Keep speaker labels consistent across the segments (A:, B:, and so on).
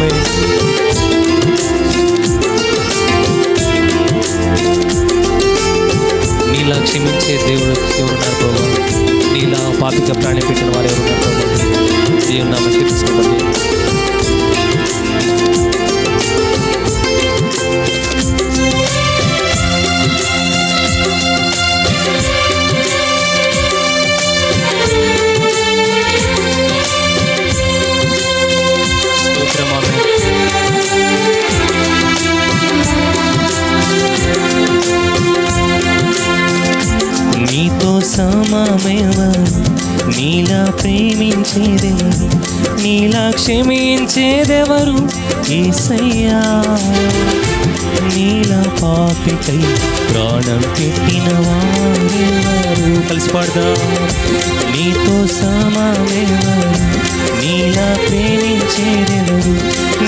A: ఆమేన్. నీలా క్షమించే దేవుడు ఎవరున్నారు ప్రభా? నీలా పాపిక ప్రాణి పెట్టిన వారు ఎవరున్నారు ప్రభా? దేవుని నామం కీర్తించండి. నీతో సమమెవరు, నీలా ప్రేమించేదెవరు, నీలా క్షమించేదెవరు యేసయ్యా. నీలా పాపికై ప్రాణం పెట్టిన వారెవరు? కలిసి పాడదాం. నీతో సమమెవరు, నీలా ప్రేమించేదెవరు,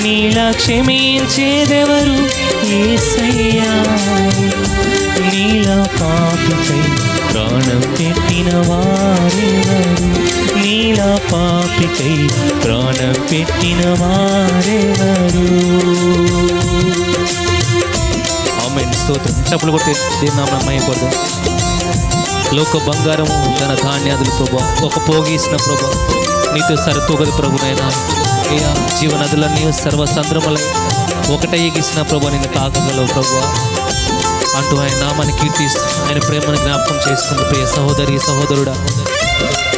A: నీలా క్షమించేదెవరు యేసయ్యా. నీలా పాపికై ప్రాణం పెట్టిన వారెవరు, నీలా పాపికై ప్రాణం పెట్టిన వారెవరు? ఆమేన్. స్తోత్రం. చప్పలు కొట్టి దేవుని నామమున మహిమపడదాం. లోక బంగారము తన ధాన్యాదులు ప్రభా, ఒక పోగేసిన ప్రభా నీతో సరితూగదు ప్రభునైనా. అయ్యా, జీవనదులన్నీ సర్వసంద్రములై ఒకటే ఎగిసిన ప్రభా నిన్ను తాకగలవు ప్రభా అంటూ ఆయన నామాన్ని కీర్తిస్తూ ఆయన ప్రేమను జ్ఞాపకం చేసుకుంటూ ప్రియ సహోదరి సహోదరుడా,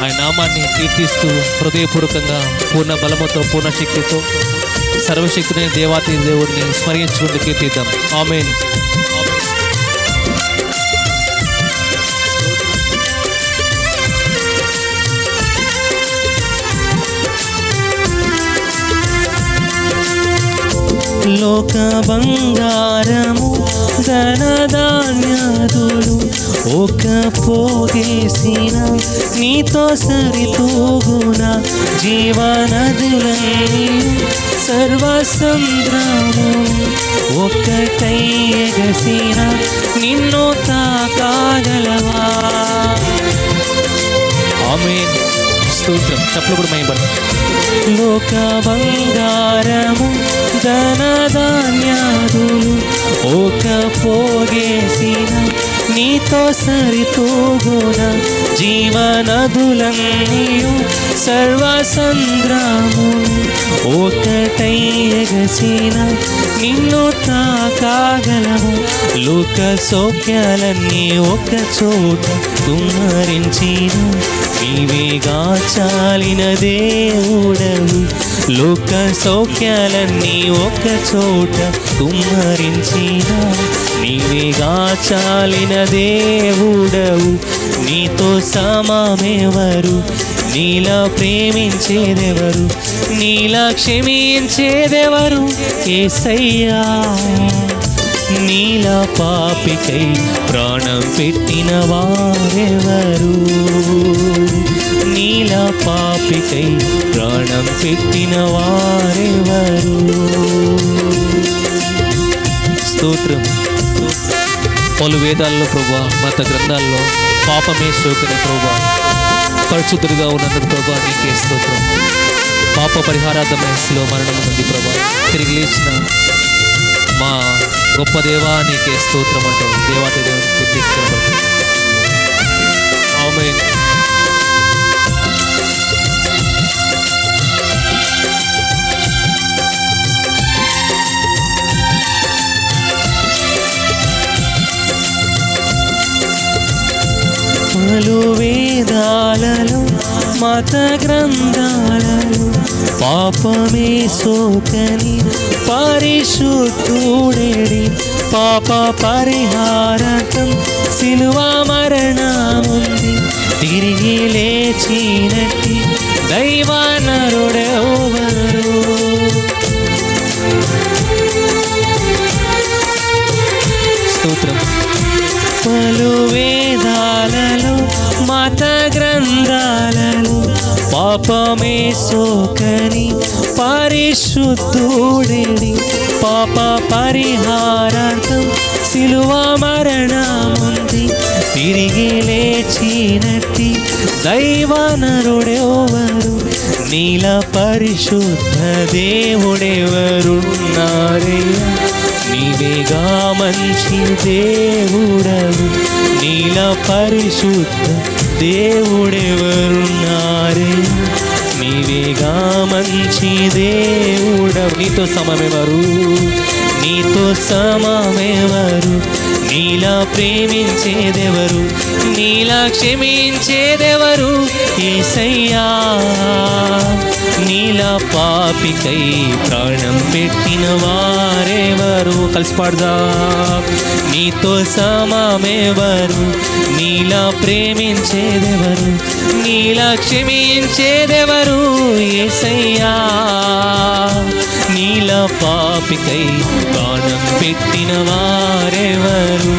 A: ఆయన నామాన్ని కీర్తిస్తూ హృదయపూర్వకంగా పూర్ణ బలముతో పూర్ణ శక్తితో సర్వశక్తుడైన దేవాతి దేవుడిని స్మరించుకుంటూ కీర్తిద్దాం. ఆమేన్. లోక బంగారము ధనధాన్యాదులు ఒక పోగేసిన నీతో సరితూగున జీవనదులన్నీ సర్వసంద్రము ఒక్కటై ఎగసిన నిన్ను తాకాగలవా? ఆమేన్. స్తోత్రం. చప్పలు కూడా మహిమపడదాం. లోక బంగారము ధనధాన్యాదులు ఒక పోగేసిన నీతో సరితూగున జీవనదులన్నీ సర్వసంద్రము ఒకటై ఎగసిన నిన్ను తాకాగలము. లోక సౌఖ్యాలన్నీ ఒక చోట కుమ్మరించిన నీవేగా చాలిన దేవుడవు. లోక సౌఖ్యాలన్నీ ఒక చోట కుమ్మరించిన నీవేగా చాలిన దేవుడవు. నీతో సమమెవరు, నీలా ప్రేమించేదెవరు, నీలా క్షమించేదెవరు యేసయ్యా. నీలా పాపికై ప్రాణం పెట్టిన వారెవరు, నీలా పాపికై ప్రాణం పెట్టిన వారెవరు? స్తోత్రం. పలు వేదాల్లో ప్రభా, మత గ్రంథాల్లో పాపమే శోకనే ప్రభా, పరిశుద్ధుడిగా ఉన్నందుకు ప్రభా నీకే స్తోత్రం. పాప పరిహారార్థమైన శిలువ మరణం ఉంది ప్రభా, తిరిగి లేచిన మా గొప్ప దేవా నీకే స్తోత్రం అంటూ దేవాతి దేవునికి తీసుకెళ్ళబడి. ఆమేన్. పలు వేదాలలో మత గ్రంథాలలో పాపమే సోకని పరిశుద్ధుడేడి పాప పరిహారకం సిలువ మరణముంది తిరిగి లేచినట్టి దైవనరుడెవరు? స్తోత్రం. పలు వేదాలలో మత గ్రంథాలలో పాపమే సోకని పరిశుద్ధుడేడి పాప పరిహారార్థం సిలువ మరణముంది తిరిగి లేచినట్టి దైవనరుడెవరు, నీలా పరిశుద్ధ దేవుడెవరున్నారయ్యా. నీవేగా మంచి దేవుడవు, నీలా పరిశుద్ధ దేవుడెవరున్నారయ్యా. నీవేగా మంచి దేవుడవు. నీతో సమమెవరు, నీతో సమమెవరు, నీలా ప్రేమించేదెవరు, నీలా క్షమించేదెవరు యేసయ్యా. నీలా పాపికై ప్రాణం పెట్టిన వారెవరు, కలిసి పాడదాం. నీతో సమమెవరు, నీలా ప్రేమించేదెవరు, నీలా క్షమించేదెవరు యేసయ్యా. నీలా పాపికై ప్రాణం పెట్టిన వారెవరు,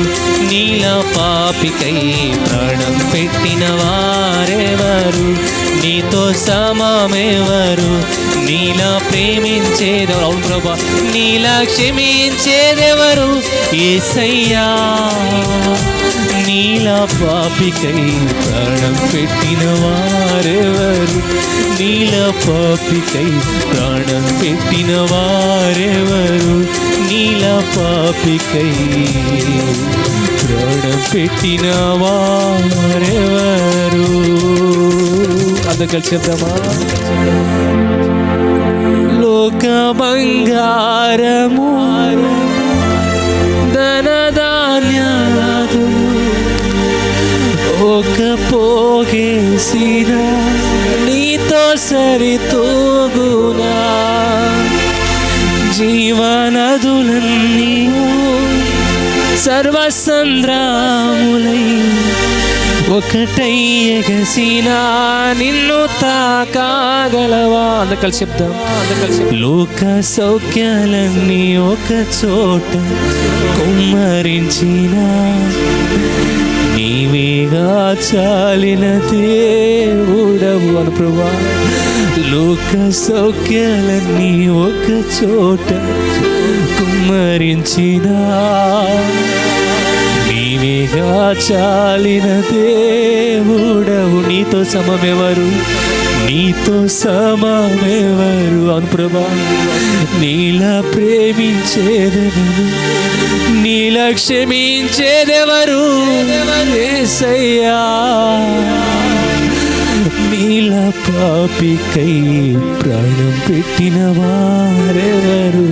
A: నీలా పాపికై ప్రాణం పెట్టిన వారెవరు, నీతో సమమెవరు, నీలా ప్రేమించేదెవరు, అవును ప్రభా, నీలా క్షమించేదెవరు యేసయ్యా. నీలా పాపికై ప్రాణం పెట్టిన వారెవరు, నీలా పాపికై ప్రాణం పెట్టిన వారెవరు, నీలా పాపికై ప్రాణం పెట్టిన వారెవరు. అందరూ కలిసి చెప్దామా? లోక బంగారము ధనధాన్యాలు ఒక పోగేసిన నీతో సరితూగునా. జీవనదులన్నీ సర్వసంద్రాములై ఒకటై ఎగసిన నిన్ను తాకాగలవా. అందరూ కలిసి చెప్దాం. లోక సౌఖ్యాలన్నీ ఒక చోట కుమ్మరించిన నీవేగా చాలిన దేవుడవు అను ప్రభా. లోక సౌఖ్యాలన్నీ ఒక చోట కుమ్మరించిన నీవేగా చాలిన దేవుడవు. నీతో సమమెవరు, నీతో సమమెవరు అను ప్రభా. నీలా ప్రేమించేదెవరు, నీలా క్షమించేదెవరు యేసయ్యా. నీలా పాపికై ప్రాణం పెట్టిన వారెవరు.